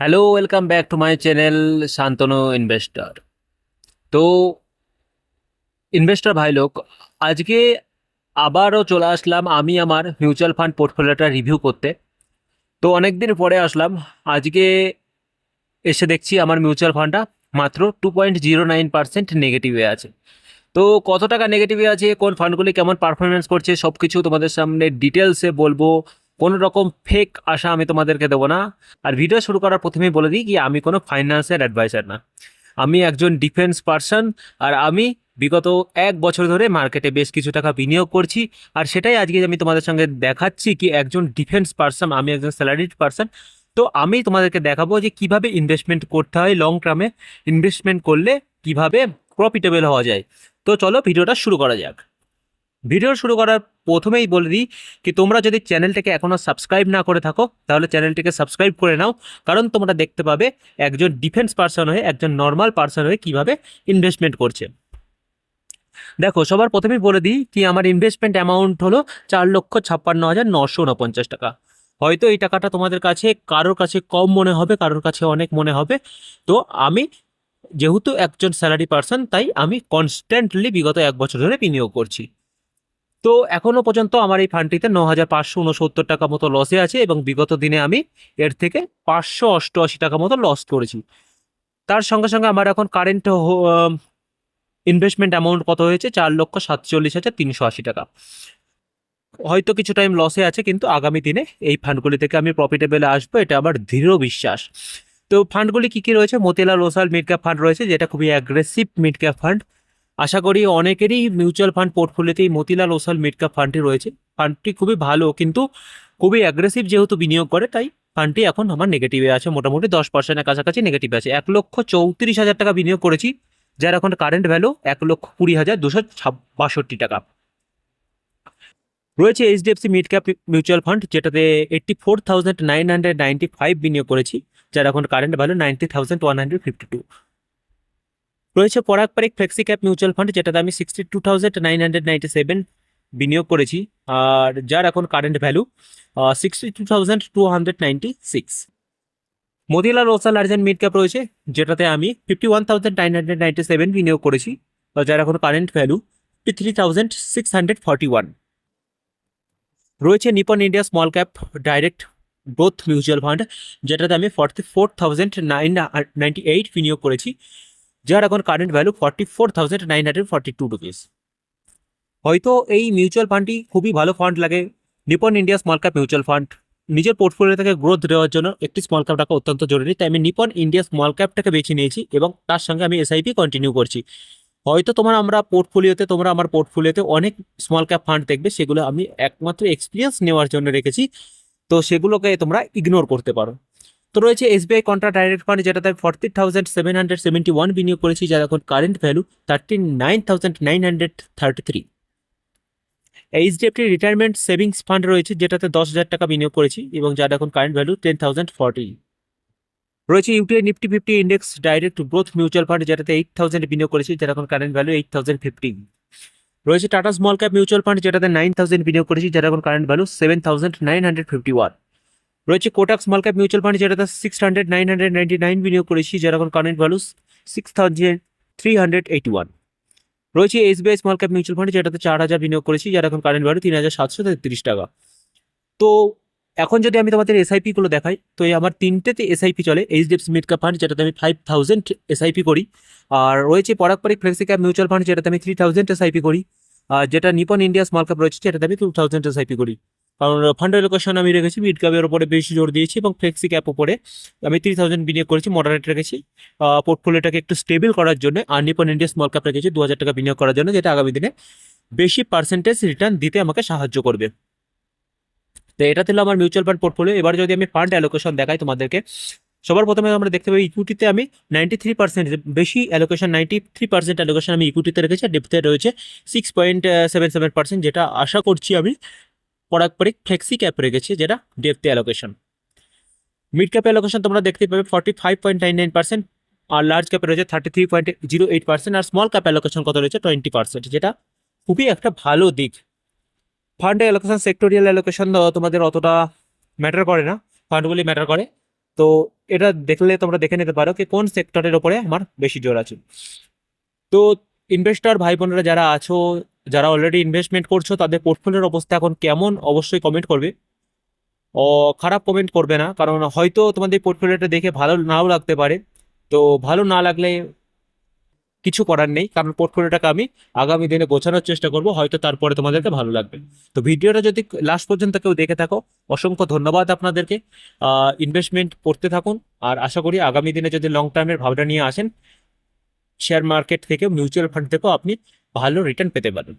Hello, welcome back to my channel Shantanu investor. তো investor ভাই লোক, আজকে আবারও চলে আসলাম আমি আমার মিউচুয়াল ফান্ড পোর্টফোলিওটা রিভিউ করতে। তো অনেক দিন পরে আসলাম। আজকে এসে দেখছি আমার মিউচুয়াল ফান্ডটা মাত্র 2.09% নেগেটিভে আছে। তো কত টাকা নেগেটিভে আছে, কোন ফান্ডগুলি কেমন পারফরমেন্স করছে, সব কিছু তোমাদের সামনে ডিটেলসে বলবো। কোনো রকম ফেক আশা আমি তোমাদেরকে দেবো না। আর ভিডিও শুরু করার প্রথমেই বলে দিই কি আমি কোনো ফাইন্যান্সিয়াল অ্যাডভাইসার না, আমি একজন ডিফেন্স পার্সন। আর আমি বিগত 1 বছর ধরে মার্কেটে বেশ কিছু টাকা বিনিয়োগ করছি। আর সেটাই আজকে আমি তোমাদের সঙ্গে দেখাচ্ছি কি একজন ডিফেন্স পার্সন, আমি একজন স্যালারিড পার্সন। তো আমি তোমাদেরকে দেখাবো যে কিভাবে ইনভেস্টমেন্ট করতে হয়, লং টার্মে ইনভেস্টমেন্ট করলে কিভাবে প্রফিটেবল হওয়া যায়। তো চলো ভিডিওটা শুরু করা যাক। ভিডিও শুরু করার প্রথমেই বলে দিই কি তোমরা যদি চ্যানেলটাকে এখনও সাবস্ক্রাইব না করে থাকো তাহলে চ্যানেলটিকে সাবস্ক্রাইব করে নাও, কারণ তোমরা দেখতে পাবে একজন ডিফেন্স পার্সন হয়ে, একজন নর্মাল পার্সন হয়ে কিভাবে ইনভেস্টমেন্ট করছে। দেখো, সবার প্রথমেই বলে দিই কি আমার ইনভেস্টমেন্ট অ্যামাউন্ট হলো 4,56,949 টাকা। হয়তো এই টাকাটা তোমাদের কাছে কারোর কাছে কম মনে হবে, কারোর কাছে অনেক মনে হবে। তো আমি যেহেতু একজন স্যালারি পার্সন, তাই আমি কনস্ট্যান্টলি বিগত 1 বছর ধরে বিনিয়োগ করছি। তো এখনো পর্যন্ত আমার এই ফান্ডটিতে 9,569 টাকা মতো লসে আছে, এবং বিগত দিনে আমি এর থেকে 588 টাকা মতো লস করেছি। তার সঙ্গে সঙ্গে আমার এখন কারেন্ট ইনভেস্টমেন্ট অ্যামাউন্ট কত হয়েছে, 4,47,380 টাকা। হয়তো কিছু টাইম লসে আছে, কিন্তু আগামী দিনে এই ফান্ডগুলি থেকে আমি প্রফিটেবলে আসবো, এটা আমার দৃঢ় বিশ্বাস। তো ফান্ডগুলি কী কী রয়েছে, Motilal Oswal mid cap fund রয়েছে, যেটা খুবই অ্যাগ্রেসিভ মিড ক্যাপ ফান্ড। আশা করি অনেকেরই মিউচুয়াল ফান্ড পোর্টফোলিওতেই মতিলাল ওসাল মিড ক্যাপ ফান্ডটি রয়েছে। ফান্ডটি খুবই ভালো, কিন্তু খুবই অ্যাগ্রেসিভ যেহেতু বিনিয়োগ করে, তাই ফান্ডটি এখন আমার নেগেটিভে আছে, মোটামুটি 10%-এর কাছাকাছি নেগেটিভে আছে। 1,34,000 টাকা বিনিয়োগ করেছি, যার এখন কারেন্ট ভ্যালু 1,20,262 টাকা। রয়েছে HDFC mid cap mutual fund, যেটাতে 84,995 বিনিয়োগ করেছি, যার এখন কারেন্ট ভ্যালু 90,152। রয়েছে পরাগ Parikh flexi cap mutual fund, যেটাতে আমি 62,997 বিনিয়োগ করেছি, আর যার এখন current value 62,296। Motilal Oswal urgent mid cap রয়েছে, যেটাতে আমি 51,997 বিনিয়োগ করেছি, আর যার এখন কারেন্ট ভ্যালু 53,641। রয়েছে Nipon India small cap direct growth mutual fund, যেটাতে আমি 44,998 বিনিয়োগ করেছি, যার এখন কারেন্ট ভ্যালু 44,942 রুপিস। হয়তো এই মিউচুয়াল ফান্ডটি খুবই ভালো ফান্ড লাগে, Nipon India small cap mutual fund. নিজের পোর্টফোলিও থেকে গ্রোথ দেওয়ার জন্য একটি স্মল ক্যাপ রাখা অত্যন্ত জরুরি, তাই আমি নিপন ইন্ডিয়া স্মল ক্যাপটাকে বেছে নিয়েছি, এবং তার সঙ্গে আমি এসআইপি কন্টিনিউ করছি। হয়তো তোমরা আমার পোর্টফোলিওতে অনেক স্মল ক্যাপ ফান্ড দেখবে, সেগুলো আমি একমাত্র এক্সপিরিয়েন্স নেওয়ার জন্য রেখেছি, তো সেগুলোকে তোমরা ইগনোর করতে পারো। তো রয়েছে এসবিআই কন্ট্রা ডাইরেক্ট ফান্ড, যেটাতে 40,771 বিনিয়োগ করেছি, যার এখন current value 39,933। HDFC retirement savings fund রয়েছে, যেটাতে 10,000 টাকা বিনিয়োগ করেছি, এবং যার এখন কারেন্ট ভ্যালু 10,040। রয়েছে UTI Nifty 50 index direct growth mutual fund, যেটাতে 8,000 বিনিয়োগ করেছি, যার এখন কারেন্ট ভ্যালু 8,015। রয়েছে tata small cap mutual fund, যেটাতে 9,000 বিনিয়োগ করেছি, যার এখন কারেন্ট ভ্যালু 7,951। রয়েছে Kotak small cap mutual fund, যেটাতে 600,999 বিনিয়োগ করেছি, যার এখন কারেন্ট ভ্যালু 6,381। রয়েছে SBI small cap mutual fund, যেটাতে 4,000 বিনিয়োগ করেছি, যার এখন কারেন্ট ভ্যালু 3,733 টাকা। তো এখন যদি আমি তোমাদের এসআইপি গুলো দেখাই, তো এই আমার তিনটেতে এসআইপি চলে। এইচডিএফসি মিড ক্যাপ ফান্ড, যেটাতে আমি 5,000 এসআইপি করি। আর রয়েছে পরাগ Parikh flexi cap mutual fund, যেটাতে আমি 3,000 এসআইপি করি। আর যেটা নিপন ইন্ডিয়া স্মল ক্যাপ রয়েছে, যেটাতে আমি 2,000 এসআইপি করি। কারণ ফান্ড অ্যালোকেশন আমি রেখেছি মিড ক্যাপের উপরে বেশি জোর দিয়েছি, এবং ফ্লেক্সি ক্যাপ উপরে আমি 3,000 বিনিয়োগ করেছি, মডারেট রেখেছি পোর্টফোলিওটাকে একটু স্টেবল করার জন্য। আর নিপন ইন্ডিয়া স্মল ক্যাপ রেখেছি 2,000 টাকা বিনিয়োগ করার জন্য, যেটা আগামী দিনে বেশি পার্সেন্টেজ রিটার্ন দিতে আমাকে সাহায্য করবে। তো এটা ছিল আমার মিউচুয়াল ফান্ড পোর্টফোলিও। এবার যদি আমি ফান্ড অ্যালোকেশন দেখাই তোমাদেরকে, সবার প্রথমে আমরা দেখতে পাই ইকুইটিতে আমি 93% বেশি অ্যালোকেশন, 93% অ্যালোকেশন আমি ইকুইটিতে রেখেছি। আর ডেপ্থে রয়েছে 6.77%, যেটা আশা করছি আমি পরাগ পারিক ফ্লেক্সি ক্যাপ রেখেছি, যেটা ডেপ্থে অ্যালোকেশন। মিড ক্যাপ অ্যালোকেশন তোমরা দেখতে পাবে 45.99%, আর লার্জ ক্যাপে রয়েছে 33.08%, আর স্মল ক্যাপ অ্যালোকেশন কত রয়েছে 20%, যেটা খুবই একটা ভালো দিক। ফান্ড অ্যালোকেশন সেক্টোরিয়াল অ্যালোকেশন তোমাদের অতটা ম্যাটার করে না, ফান্ডগুলি ম্যাটার করে। তো এটা দেখলে তোমরা দেখে নিতে পারো কি কোন সেক্টরের ওপরে আমার বেশি জোর আছে। তো ইনভেস্টর ভাই বোনেরা যারা আছো, যারা অলরেডি ইনভেস্টমেন্ট করছো, তাদের পোর্টফোলিওর অবস্থা এখন কেমন অবশ্যই কমেন্ট করবে। ও খারাপ কমেন্ট করবে না, কারণ হয়তো তোমাদের পোর্টফোলিওটা দেখে ভালো নাও লাগতে পারে। তো ভালো না লাগলে কিছু করার নেই, কারণ পোর্টফোলিওটাকে আমি আগামী দিনে গোছানোর চেষ্টা করব, হয়তো তারপরে তোমাদেরকে ভালো লাগবে। তো ভিডিওটা যদি লাস্ট পর্যন্ত কেউ দেখে থাকো, অসংখ্য ধন্যবাদ আপনাদেরকে। ইনভেস্টমেন্ট করতে থাকুন, আর আশা করি আগামী দিনে যদি লং টার্মের ভাবনা নিয়ে আসেন, শেয়ার মার্কেট থেকে, মিউচুয়াল ফান্ড থেকেও আপনি ভালো রিটার্ন পেতে পারেন।